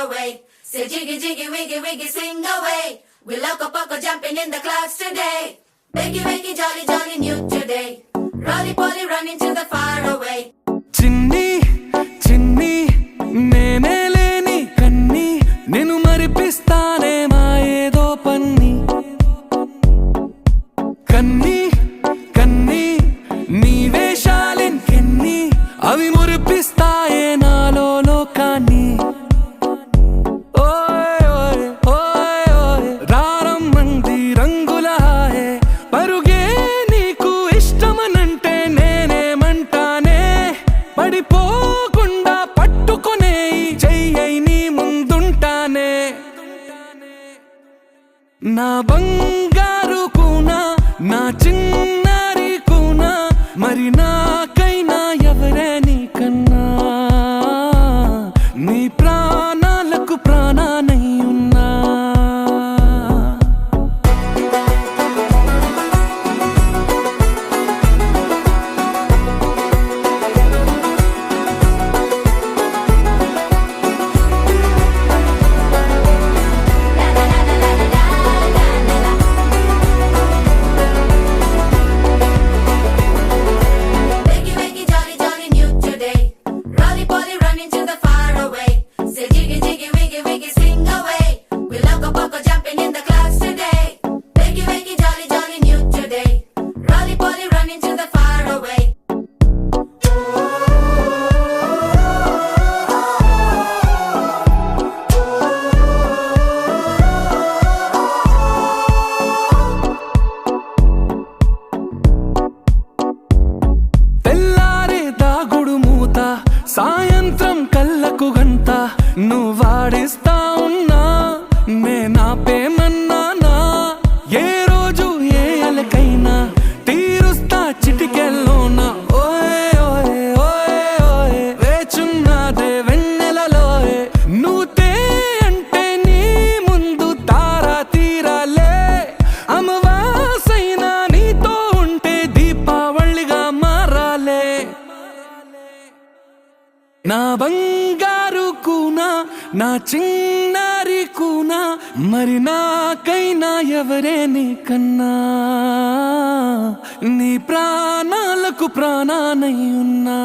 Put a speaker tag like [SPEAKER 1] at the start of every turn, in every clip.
[SPEAKER 1] away. Say jiggy jiggy wiggy wiggy swing away. We loco poco jumping in the clouds today. Wakey wakey jolly jolly new today. Rolly poly running to the far away.
[SPEAKER 2] చిన్ని చిన్ని నేనే లేని కన్ని నేను మరిపిస్తానే మా ఏదో పన్ని కన్ని కన్ని నీ వేషాలింకెన్ని అవి మురిపిస్తాయే నాలో లోకాన్ని ఓయ్ ఓయ్ ఓయ్ ఓయ్ రారమ్మంది రంగుల హాయే పరుగే నీకు ఇష్టమనంటే నేనేమంటానే పడిపోకుండా పట్టుకునే చెయ్యై నీ ముందుంటానే నా బంగారు కూనా నా చిన్నారి కూనా మరి నాకైనా ఎవరే నీకన్నా నీ ప్రాణాలకు ప్రాణానై ఉన్నా
[SPEAKER 1] Wakey wakey jolly jolly new today. Rolly poly running to the far away. Say jiggy jiggy wiggy wiggy swing away. We loco poco jumping in the clouds today. Wakey wakey jolly jolly new today. Rolly poly running to the far away.
[SPEAKER 2] తెల్లారే దాగుడు మూత సాయంత్రం కళ్ళకు గంట నువ్వాడిస్తా ఉన్నా నేనాపేమన్నానా ఏ రోజు ఏ అలకైనా తీరుస్తా చిటికెల్లోనా ఓయ్ ఓయ్ ఓయ్ ఓయ్ వేచున్నదే వెన్నెలలోయే నువ్వుతే అంటే నీ ముందు తారా తీరాలే అమవాసైనా నీతో ఉంటే దీపావళిగా మారాలే నా బంగారు కూనా నా చిన్నారి కూనా మరి నాకైనా ఎవరే నీకన్నా నీ ప్రాణాలకు ప్రాణానై ఉన్నా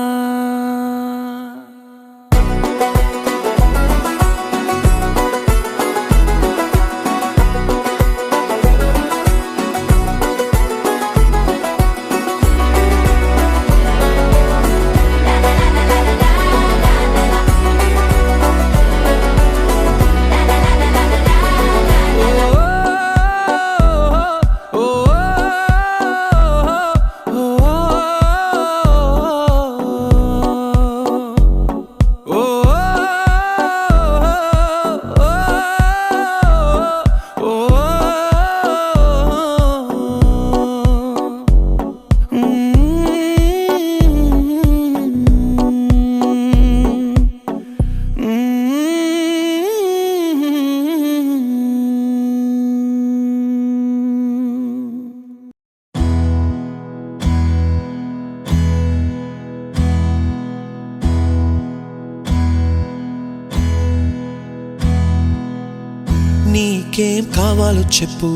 [SPEAKER 3] నీకేం కావాలో చెప్పు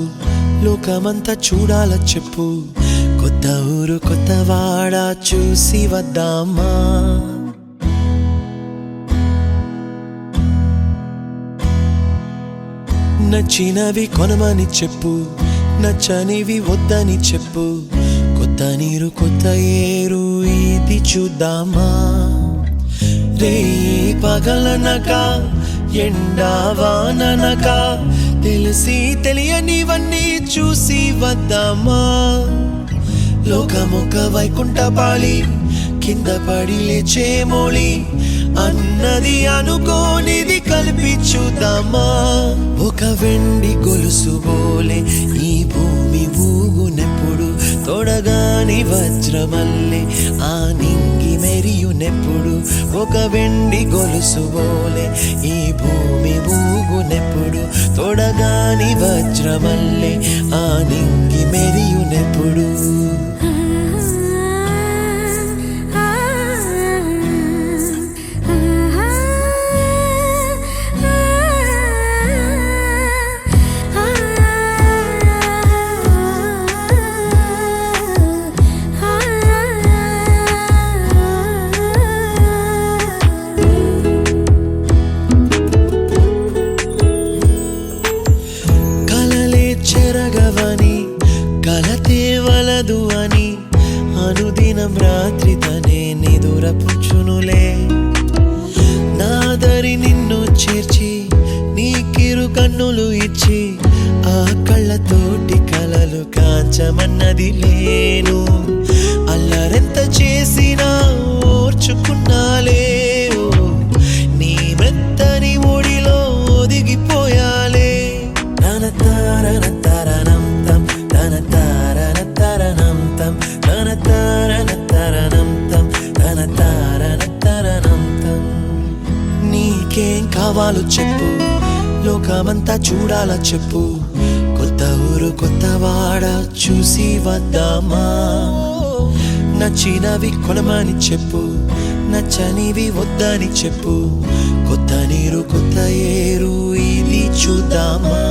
[SPEAKER 3] లోకమంతా చూడాలో చెప్పు కొత్త ఊరు కొత్త వాడ చూసి వద్దామా నచ్చినవి కొనమని చెప్పు నచ్చనివి వద్దని చెప్పు కొత్త నీరు కొత్త ఏరు ఇది చూద్దామా రే పగలనక ఎండావాననక తెలిసి తెలియనివన్నీ చూసి వద్దామా లోకమొక వైకుంఠపాళి కింద పడి లేచే మోళి అన్నది అనుకోనిది కలిపి చూద్దామా ఒక వెండి గొలుసు బోలే ఈ భూమి ఊగునెప్పుడు తొడగాని వజ్రమల్లె ఆ నింగి మెరియునెప్పుడు ఒక వెండి గొలుసు బోలే ఈ భూమి ఊగునెప్పుడు తొడగాని వజ్రమల్లె ఆ నింగి మెరియునెప్పుడు
[SPEAKER 4] ah
[SPEAKER 3] కన్నులు ఇచ్చి ఆ కళ్ళతోటి కలలు కాంచమన్నది లేను. అల్లరెంత చేసినా ఓర్చుకున్నాలే, ఓ నీ మెత్తని ఒడిలో ఒదిగిపోయాలే. తన తారన తరణం తం, తన తారన తరణం తం, తన తారన తరణం తం, తన తారన తరణం తం. నీకేం కావాలో చెప్పు, లోకమంతా చూడాలా చెప్పు, కొత్త ఊరు కొత్త వాడ చూసి వద్దామా. నచ్చినవి కొనమని చెప్పు, నచ్చనివి వద్దని చెప్పు, కొత్త నీరు కొత్త ఏరు ఇది చూద్దామా.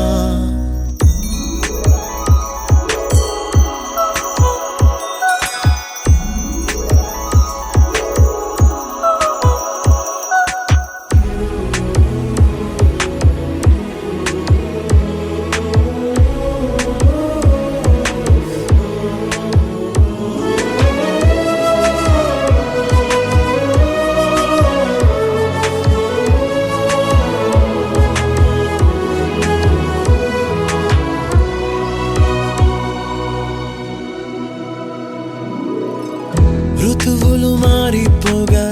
[SPEAKER 3] ఋతువులు మారిపోగా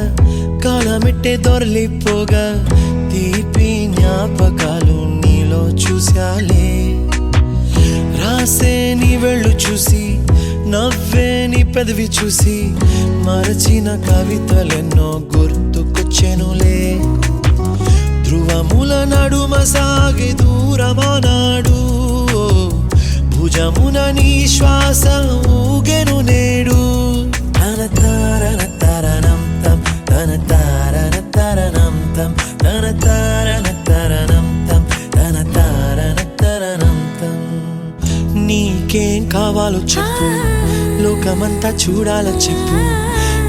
[SPEAKER 3] కాలమెట్టే దొరలిపోగా తీపి జ్ఞాపకాలు నీలో చూశాలే. రాసే నీ వెళ్ళు చూసి, నవ్వే నీ పెదవి చూసి, మరచిన కవితలెన్నో గుర్తుకొచ్చెనులే. ధ్రువముల నడుమ సాగి దూరమానాడు, భుజమున నీ శ్వాస ఊగెను నేడు. తన తారన తరణం తం, తన తారన తరణం తం, తన తారన తరణం తం, తన తారన తరణం తం. నీకేం కావాలో చెప్పు, లోకమంతా చూడాలా చెప్పు,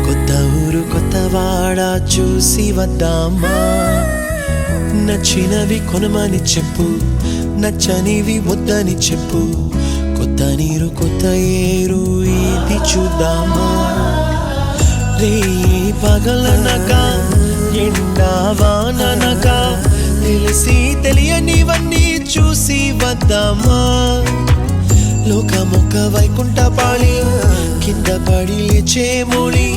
[SPEAKER 3] కొత్త ఊరు కొత్త వాడ చూసి వద్దామా. నచ్చినవి కొనమని చెప్పు, నచ్చనివి వద్దని చెప్పు, కొత్త నీరు కొత్త ఏరు ఇది చూద్దామా. రే పగలనక ఎండా వాననక తెలిసి తెలియనివన్నీ చూసి వద్దామా. లోకమొక్క వైకుంఠపాళి కింద పడి లేచే మోళి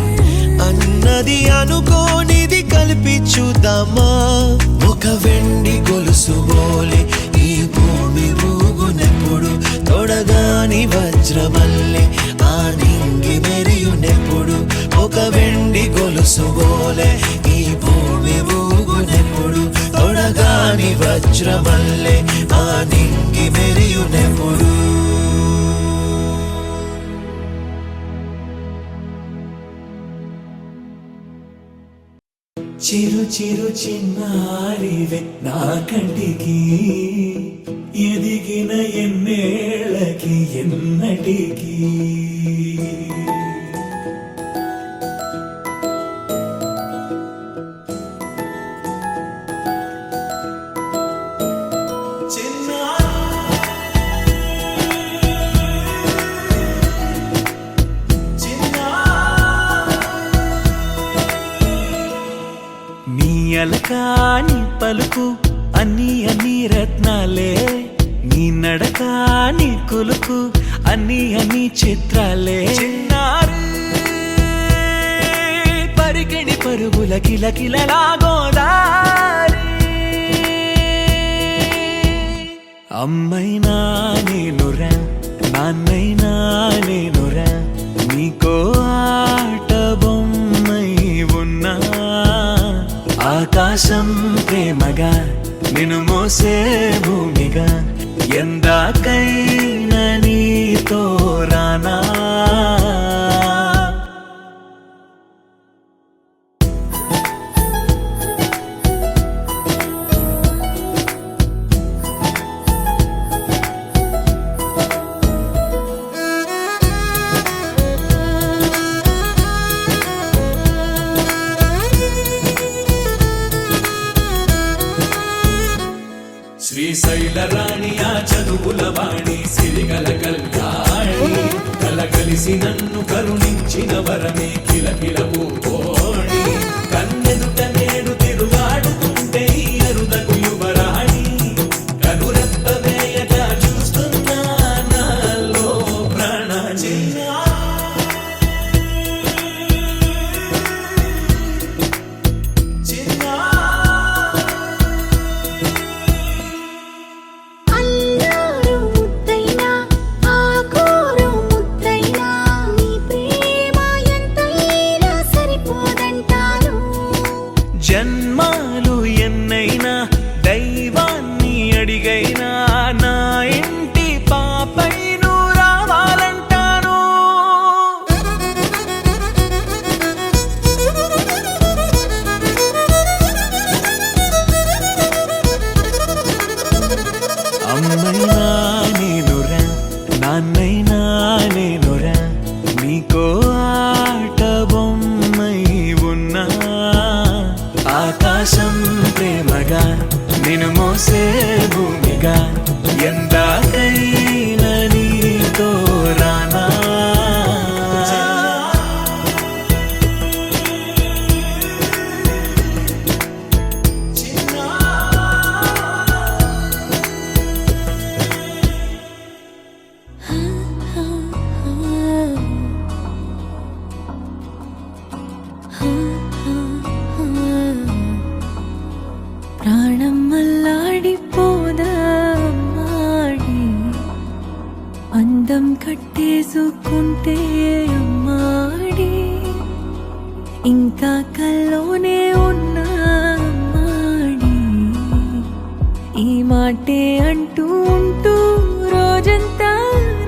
[SPEAKER 3] అన్నది అనుకోనిది కలిపి చూద్దామా. ఒక వెండి గొలుసు బోలే ఈ భూమి ఊగునెప్పుడు, తొడగాని వజ్రమల్లె ఆ నింగి మెరియునెప్పుడు. ఒక వెండి గొలుసు బోలే ఈ భూమి ఊగునెప్పుడు, తొడగాని వజ్రమల్లె ఆ నింగి మెరియునెప్పుడు.
[SPEAKER 2] చిరు చిరు చిన్నారివే నా కంటికి, ఎదిగిన ఎన్నేళ్ళకి ఎన్నటికి. అలకాని పలుకు అన్ని అన్ని రత్నాలే, నీ నడక నీ కులుకు అన్ని అన్ని చిత్రాలే. చిన్నారు పరికిణి పరుగుల కిలకిలలా గోదారి, అమ్మైనా నేనురా నాన్నైనా నేనురా, నీకో ఆట బొమ్మై ఉన్నా. ఆకాశం ప్రేమగా నిన్ను మోసే భూమిగా, ఎందాకైనా నీతో రానా. శ్రీశైల రాణి ఆ చదువుల వాణి, సిరిగల కళ్యాణి, కలగలిసి నన్ను కరుణించిన వరమే కిలకిల పూకోణి. కన్నెదుట నేడు తిరుగాడుతుంటే అరుదకు యువరాణి, కనుర
[SPEAKER 3] అమ్మైనా నేనురా నాన్నైనా నేనురా నీకో ఆట బొమ్మై ఉన్నా ఆకాశం ప్రేమగా నిన్ను మోసే భూమిగా ఎందాకైనా నీతో రానా
[SPEAKER 4] ప్రాణం అల్లాడిపోదా అమ్మాడి అందం కట్టేసుకుంటే అమ్మాడి ఇంకా కల్లోనే ఉన్నా అమ్మాడి ఈ మాటే అంటూ ఉంటూ రోజంతా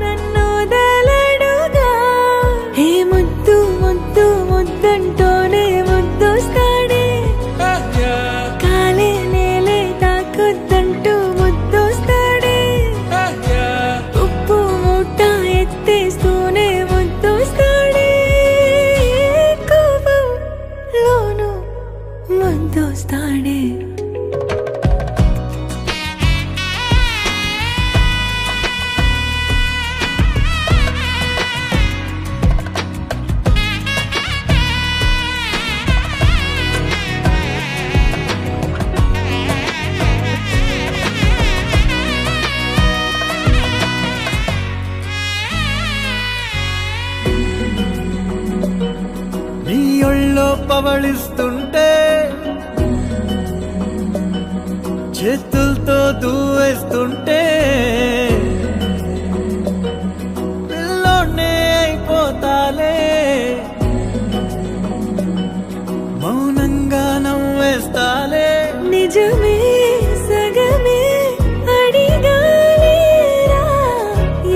[SPEAKER 4] నన్ను వదలడుగా హే ముద్దు ముద్దు ముద్దంటూనే ముద్దొస్తాడే కాలే నేలే తాకొద్దంటూ ముద్దొస్తాడే ఉప్పు మూట ఎత్తేస్తూనే ముద్దొస్తాడే కోపంలోను ముద్దొస్తాడే
[SPEAKER 3] నీ ఒళ్ళో పవళిస్తుంటే చేతులతో దూవేస్తుంటే పిల్లోనే అయిపోతాలే మౌనంగా నవ్వేస్తాలే
[SPEAKER 4] నిజమే సగమే అడిగాలేరా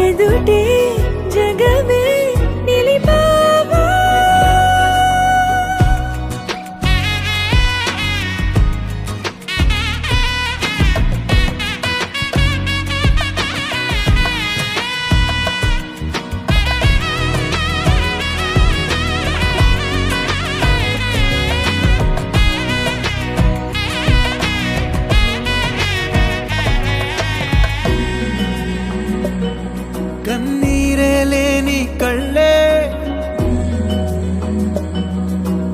[SPEAKER 4] ఎదుటే జగమే నిలిపావా
[SPEAKER 3] కన్నీరే లేని కళ్ళే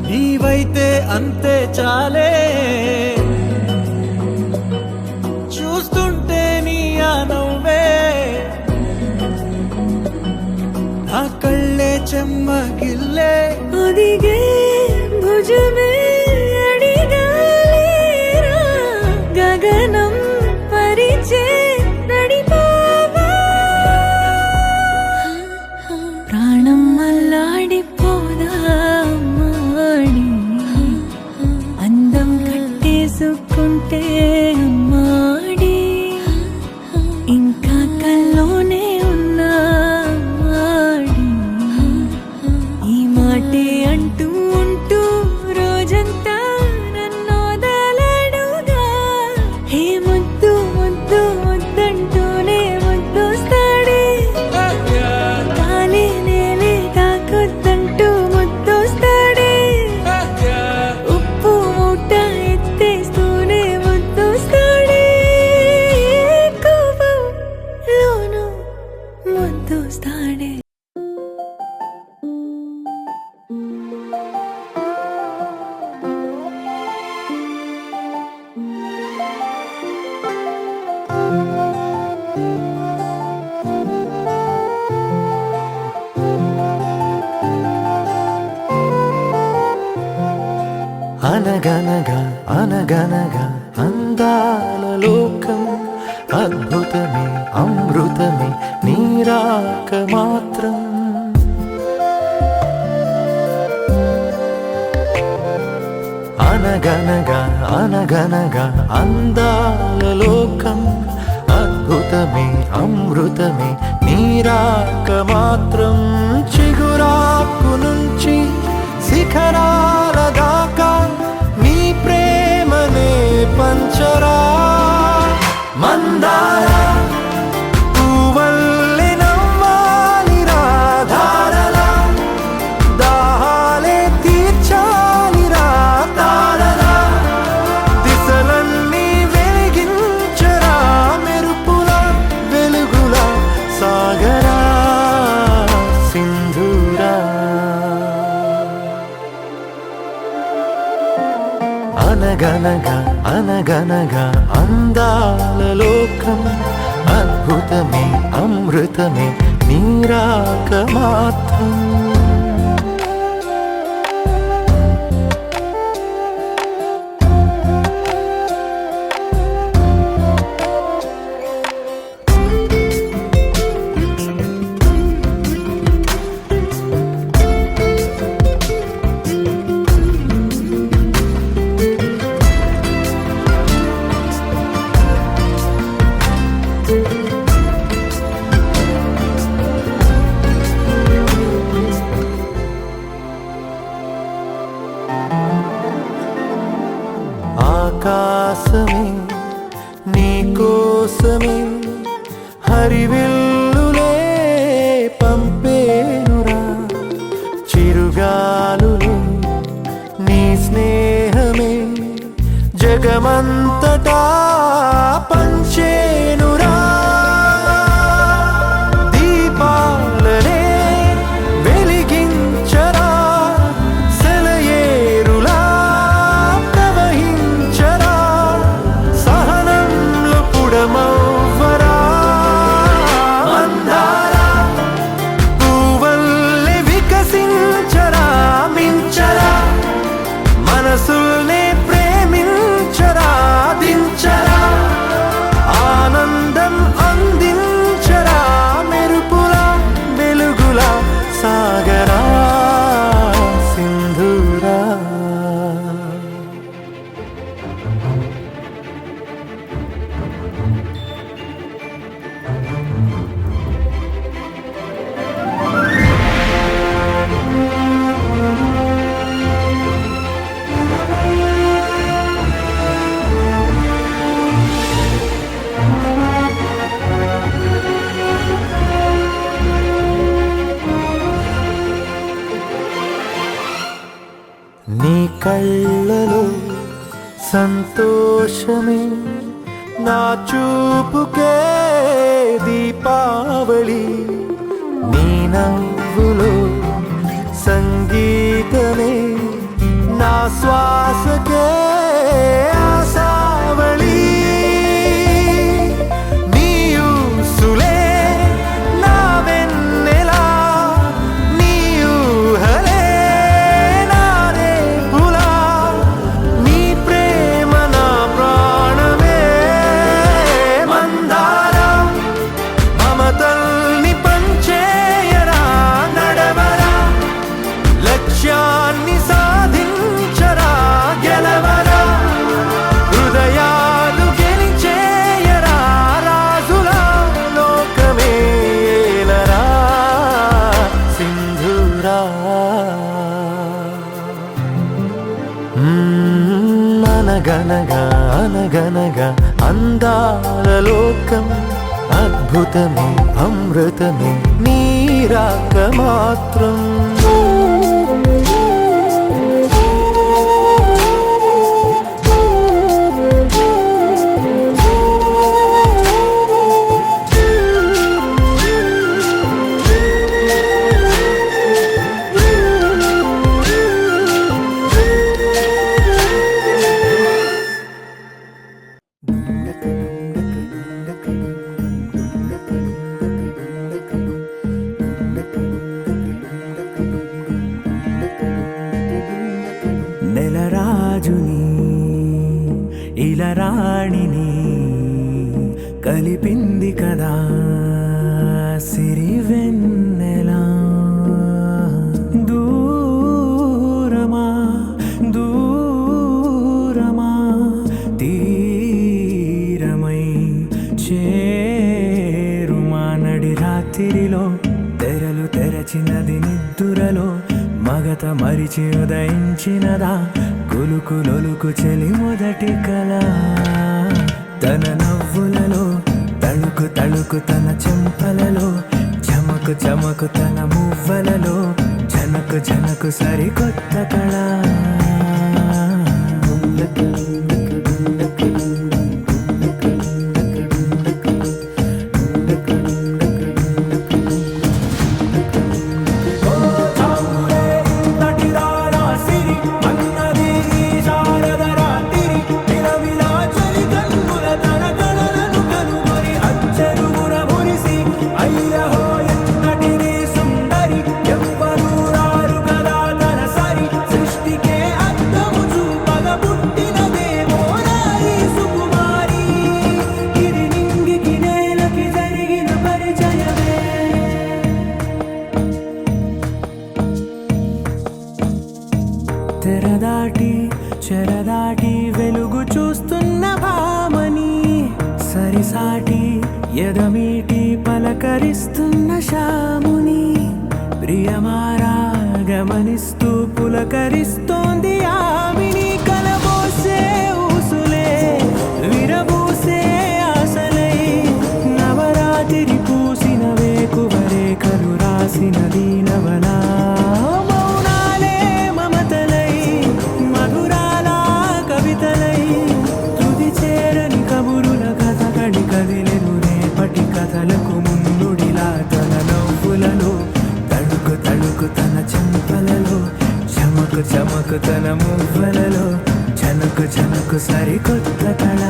[SPEAKER 3] నీవైతే అంతే చాలే చూస్తుంటే నీ ఆ నవ్వే నా కళ్ళే చెమ్మగిల్లే
[SPEAKER 4] ఒదిగే భుజమే అడిగాలేరా గగనం పరిచే నడిపావా ప్రాణం అల్లాడిపోదా అమ్మాడి అందం కట్టేసుకుంటే అమ్మాడి ఇంకా కల్లోనే ఉన్నా అమ్మాడి ఈ మాటే అంటూ ఉంటూ రోజంతా నన్ను వదలడుగా హే ముద్దు ముద్దు ముద్దంటూనే ముద్దొస్తాడే కాలే నేలే తాకొద్దంటూ ముద్దొస్తాడే ఉప్పు మూట ఎత్తేస్తూనే ముద్దొస్తాడే కోపంలోను ముద్దొస్తాడే
[SPEAKER 3] అనగనగా అనగనగా అందాల లోకం అద్భుతమే అమృతమే నీరాక మాత్రం అనగనగా అనగనగా అందాల లోకం అద్భుతమే అమృతమే నీరాక మాత్రం చిగురాకు నుంచి శిఖరాల దాకా నీ ప్రేమనే పంచరా మందార అనగనగా అనగనగా అందాల లోకం అద్భుతమే అమృతమే నీరాక మాత్రం ఆకాశమే నీకోసమే హరివిల్లులే పంపేనురా చిరుగాలులే నీ స్నేహమే జగమంతటా పంచేనురా దీపాలనే వెలిగించరా సెలయేరులా ప్రవహించరా సహనంలో పుడమవ్వరా మందారా పూవల్లే వికసించరా మించరా మనసుల్నే ప్రేమించరా దించరా ఆనందం అందించరా మెరుపులా వెలుగులా సాగరా సింధూరా నీ కళ్ళలో సంతోషమే నా చూపుకే దీపావళి నీ నవ్వులో సంగీతమే నా శ్వాసకే ఆశావళి నీ ఊసులే నా వెన్నెలా నీ ఊహలే నా రేపులా నీ ప్రేమ నా ప్రాణమే మందారా మమతల్ని పంచేయరా నడవరా లక్ష్యాన్ని సాధించరా గెలవరా హృదయాలు గెలిచేయరా రాజులా లోకమే ఏలరా సింధూరా అనగనగా అనగనగా అందాల లోకం అద్భుతమే అమృతమే నీరాక మాత్రం
[SPEAKER 5] నెలరాజుని ఇలరాణిని కలిపింది కదా సిరివెన్నెలా దూరమా దూరమా తీరమై చేరుమా నడి రాత్రిలో తెరలు తెరచినది నిద్దురలో మగత మరిచి ఉదయించినదా కులుకులొలుకు చెలి మొదటి కళ తన నవ్వులలో తళుకు తళుకు తన చెంపలలో చమకు చమకు తన మువ్వలలో జనకు జనకు సరికొత్త కళ ఎదమీటి పలకరిస్తున్న శాముని ప్రియమారా గమనిస్తూ పులకరిస్తోంది ఆమిని కలబోసే ఊసులే విరబూసే ఆశలై నవరాత్రి పూసిన వేకువరేఖలు రాసిన దీనవనా మౌనాలే మమతలై మధురాల కవితలై తుది చేరని కబురుల కథ కడి కదిలెను రేపటి కథలకు ముందుడిలా తన నవ్వులలో తడుకు తడుకు తన చెంపలలో చమకు చమకు తన మువ్వలలో చనుకు చనుకు సరికొత్త కళ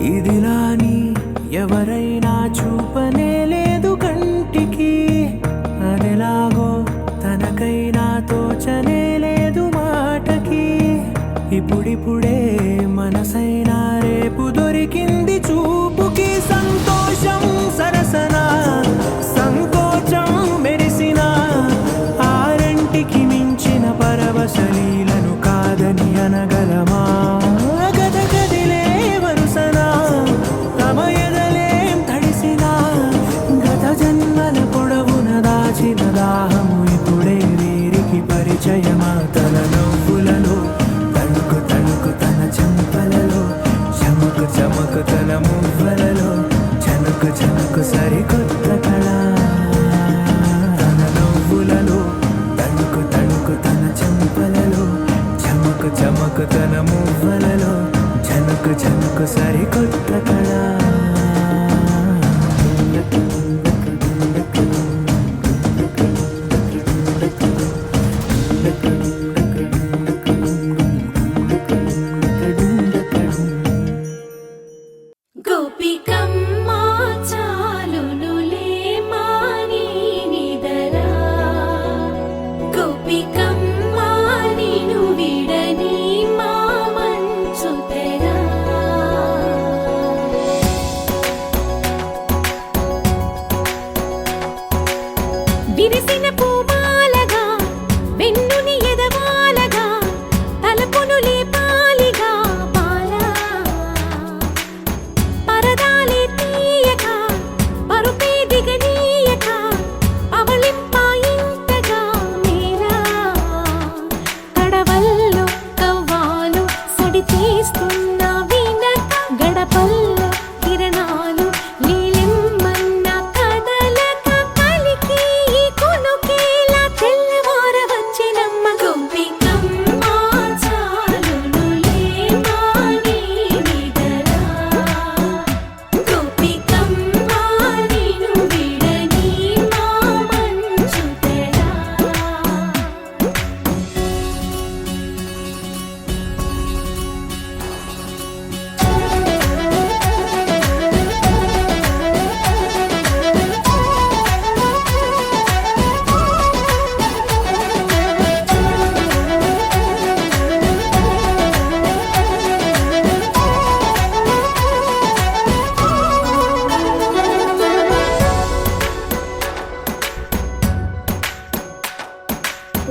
[SPEAKER 5] ఇదిలాని ఎవరైనా చూపనే లేదు కంటికి అదెలాగో తనకైనా తోచనే లేదు మాటకి ఇప్పుడిప్పుడే మనసైనా రేపు దొరికింది చూపుకి సంతోషం సరసన సంకోచం మెరిసిన ఆరంటికి మించిన పరవశలీలను కాదని అనగలమా గద గదిలే వరుసన తమ ఎదలేం తడిసిన గత జన్మల పొడవున దాచిన దాహము ఇప్పుడే వీరికి పరిచయమా తన నవ్వులలో తణుకు తణుకు తన చెంపలలో చమకు చమకు తన మువ్వలలో చనుకు చనుకు సరికొత్త కళ తన నవ్వులలో తణుకు తణుకు తన చెంపలలో చమకు చమకు తన మువ్వలలో చనుకు చనుకు సరికొత్త కళ
[SPEAKER 4] గోపికమ్మ చాలునులే మాని నిదరా గోపికమ్మ నిను విడని మా మంచు తెరా విరిసిన పూమాలగా వెన్నుని ఎదవాలగా తలపును లేపాలిగా బాలా పరదాలే తీయక పరుపే దిగనీయక అవలింపాయింతగా మేరా కడవల్లో కవ్వాలు సడి తీస్తున్న వినక గడపల్లో కిరణాలు నీలిమ్మన్న కదలక కలికి ఈ కొనుకేలా తెల్లవార వచ్చినమ్మ గోపికమ్మ చాలునులే మాని నిదరా గోపికమ్మ నిను విడని మా మంచు తెరా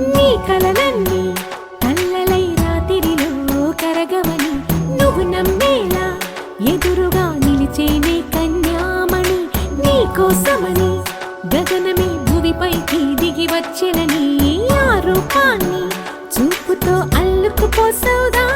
[SPEAKER 4] నీ కలలన్నీ కల్లలై రాత్రిలో కరగవని నువ్వు నమ్మేలా ఎదురుగా నిలిచేనే కన్యామణి నీ కోసమని గగనమే భూమిపైకి దిగి వచ్చెనని ఆ రూపాన్ని చూపుతో అల్లుకుపోసౌదా